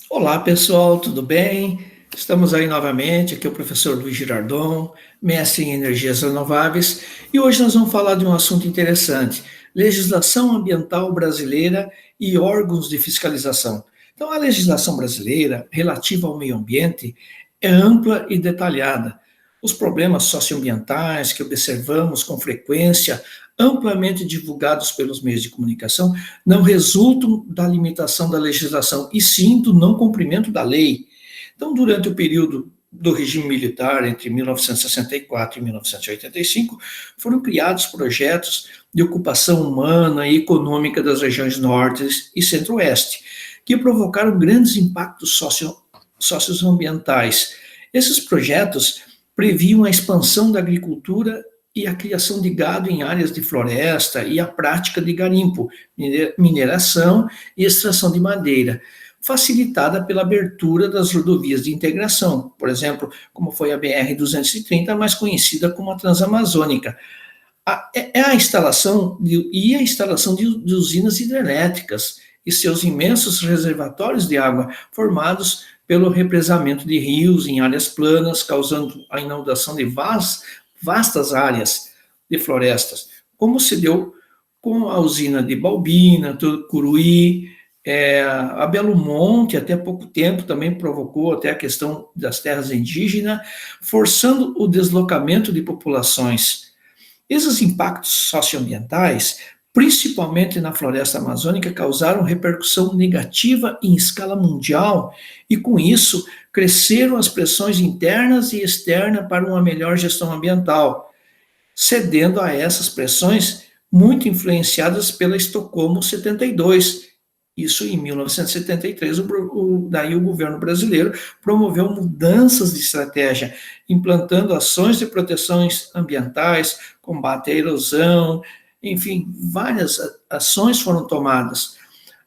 Olá pessoal, tudo bem? Estamos aí novamente, aqui é o professor Luiz Girardon, mestre em energias renováveis, e hoje nós vamos falar de um assunto interessante: legislação ambiental brasileira e órgãos de fiscalização. Então, a legislação brasileira relativa ao meio ambiente é ampla e detalhada. Os problemas socioambientais que observamos com frequência, amplamente divulgados pelos meios de comunicação, não resultam da limitação da legislação, e sim do não cumprimento da lei. Então, durante o período do regime militar, entre 1964 e 1985, foram criados projetos de ocupação humana e econômica das regiões norte e centro-oeste, que provocaram grandes impactos socioambientais. Esses projetos previam a expansão da agricultura e a criação de gado em áreas de floresta e a prática de garimpo, mineração e extração de madeira, facilitada pela abertura das rodovias de integração, por exemplo, como foi a BR-230, mais conhecida como a Transamazônica. A instalação de usinas hidrelétricas e seus imensos reservatórios de água formados pelo represamento de rios em áreas planas, causando a inundação de vastas áreas de florestas, como se deu com a usina de Balbina, Tucuruí, a Belo Monte, até pouco tempo, também provocou até a questão das terras indígenas, forçando o deslocamento de populações. Esses impactos socioambientais, principalmente na floresta amazônica, causaram repercussão negativa em escala mundial e, com isso, cresceram as pressões internas e externas para uma melhor gestão ambiental, cedendo a essas pressões muito influenciadas pela Estocolmo 72. Isso em 1973, daí o governo brasileiro promoveu mudanças de estratégia, implantando ações de proteções ambientais, combate à erosão, enfim, várias ações foram tomadas.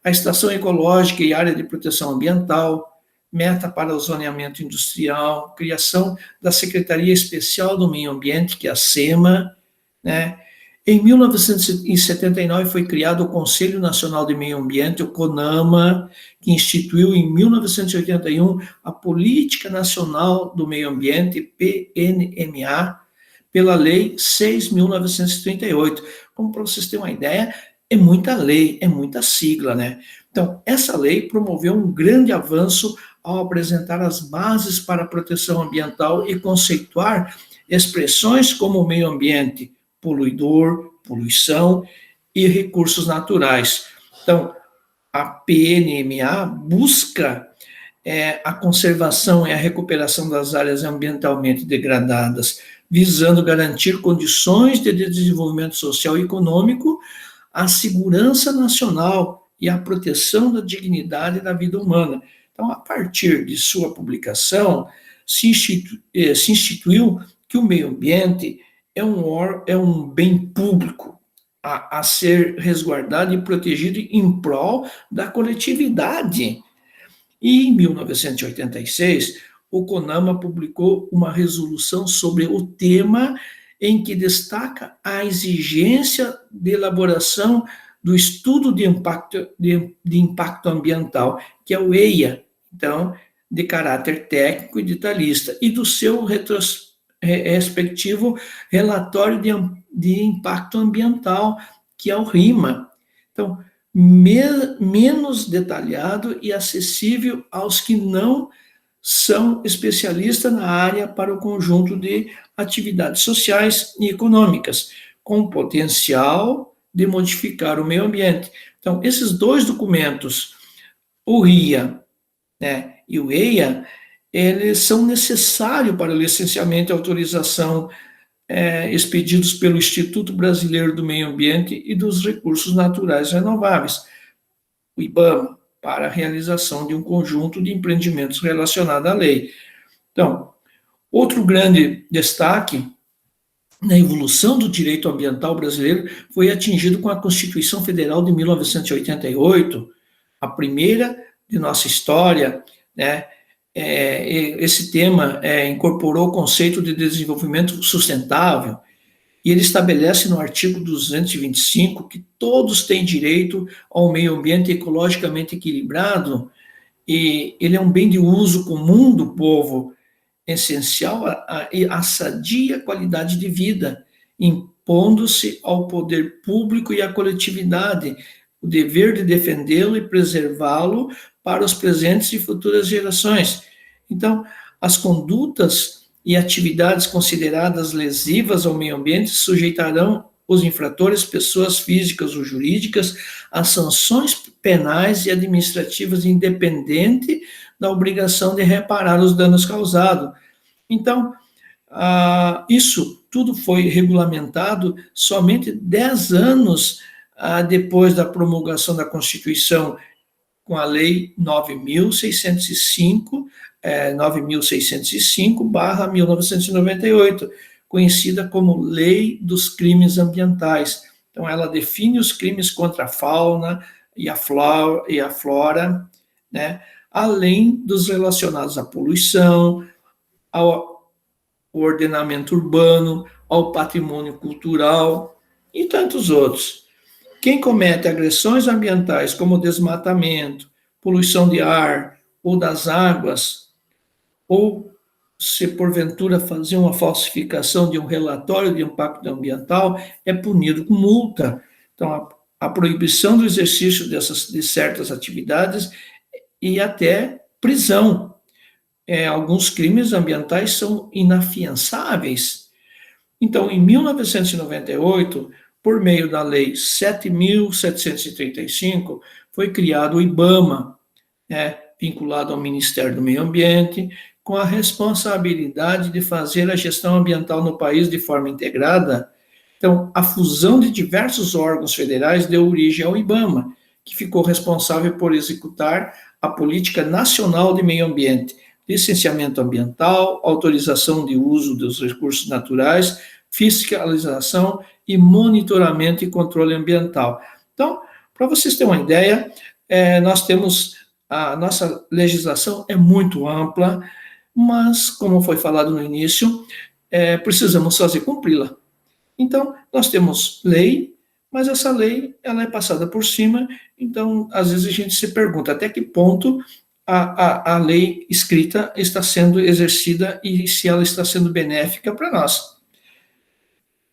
A estação ecológica e área de proteção ambiental, meta para o zoneamento industrial, criação da Secretaria Especial do Meio Ambiente, que é a SEMA, né? Em 1979 foi criado o Conselho Nacional de Meio Ambiente, o CONAMA, que instituiu em 1981 a Política Nacional do Meio Ambiente, PNMA, pela Lei 6.938. Como para vocês terem uma ideia, é muita lei, é muita sigla, né? Então, essa lei promoveu um grande avanço ao apresentar as bases para a proteção ambiental e conceituar expressões como meio ambiente, poluidor, poluição e recursos naturais. Então, a PNMA busca a conservação e a recuperação das áreas ambientalmente degradadas, visando garantir condições de desenvolvimento social e econômico, a segurança nacional e a proteção da dignidade da vida humana. Então, a partir de sua publicação, se instituiu que o meio ambiente é um bem público a ser resguardado e protegido em prol da coletividade. E em 1986, o CONAMA publicou uma resolução sobre o tema, em que destaca a exigência de elaboração do estudo de impacto ambiental, que é o EIA, então, de caráter técnico e detalhista, e do seu respectivo relatório de impacto ambiental, que é o RIMA. Então, menos detalhado e acessível aos que não são especialistas na área para o conjunto de atividades sociais e econômicas, com potencial de modificar o meio ambiente. Então, esses dois documentos, o RIA, né, e o EIA, eles são necessários para o licenciamento e autorização expedidos pelo Instituto Brasileiro do Meio Ambiente e dos Recursos Naturais Renováveis, o IBAMA, para a realização de um conjunto de empreendimentos relacionados à lei. Então, outro grande destaque na evolução do direito ambiental brasileiro foi atingido com a Constituição Federal de 1988, a primeira de nossa história, né? Esse tema incorporou o conceito de desenvolvimento sustentável, E ele estabelece no artigo 225 que todos têm direito ao meio ambiente ecologicamente equilibrado, e ele é um bem de uso comum do povo, essencial à sadia qualidade de vida, impondo-se ao poder público e à coletividade o dever de defendê-lo e preservá-lo para os presentes e futuras gerações. Então, as condutas e atividades consideradas lesivas ao meio ambiente sujeitarão os infratores, pessoas físicas ou jurídicas, a sanções penais e administrativas, independente da obrigação de reparar os danos causados. Então, isso tudo foi regulamentado somente 10 anos depois da promulgação da Constituição, com a Lei 9.605/1998, conhecida como Lei dos Crimes Ambientais. Então, ela define os crimes contra a fauna e a flora, né, além dos relacionados à poluição, ao ordenamento urbano, ao patrimônio cultural e tantos outros. Quem comete agressões ambientais, como desmatamento, poluição de ar ou das águas, ou se porventura fazer uma falsificação de um relatório de impacto ambiental, é punido com multa. Então, a proibição do exercício de certas atividades e até prisão. Alguns crimes ambientais são inafiançáveis. Então, em 1998, por meio da Lei 7.735, foi criado o IBAMA, vinculado ao Ministério do Meio Ambiente, com a responsabilidade de fazer a gestão ambiental no país de forma integrada. Então, a fusão de diversos órgãos federais deu origem ao IBAMA, que ficou responsável por executar a Política Nacional de Meio Ambiente, licenciamento ambiental, autorização de uso dos recursos naturais, fiscalização e monitoramento e controle ambiental. Então, para vocês terem uma ideia, nós temos, a nossa legislação é muito ampla, mas, como foi falado no início, precisamos fazer cumpri-la. Então, nós temos lei, mas essa lei ela é passada por cima, então, às vezes a gente se pergunta até que ponto a lei escrita está sendo exercida e se ela está sendo benéfica para nós.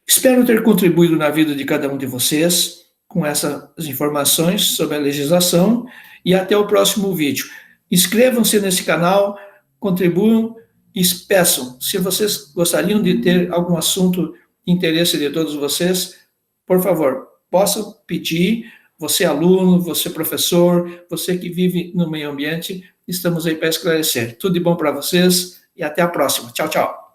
Espero ter contribuído na vida de cada um de vocês com essas informações sobre a legislação e até o próximo vídeo. Inscrevam-se nesse canal, contribuam e peçam. Se vocês gostariam de ter algum assunto de interesse de todos vocês, por favor, possam pedir. Você aluno, você professor, você que vive no meio ambiente, estamos aí para esclarecer. Tudo de bom para vocês e até a próxima. Tchau, tchau.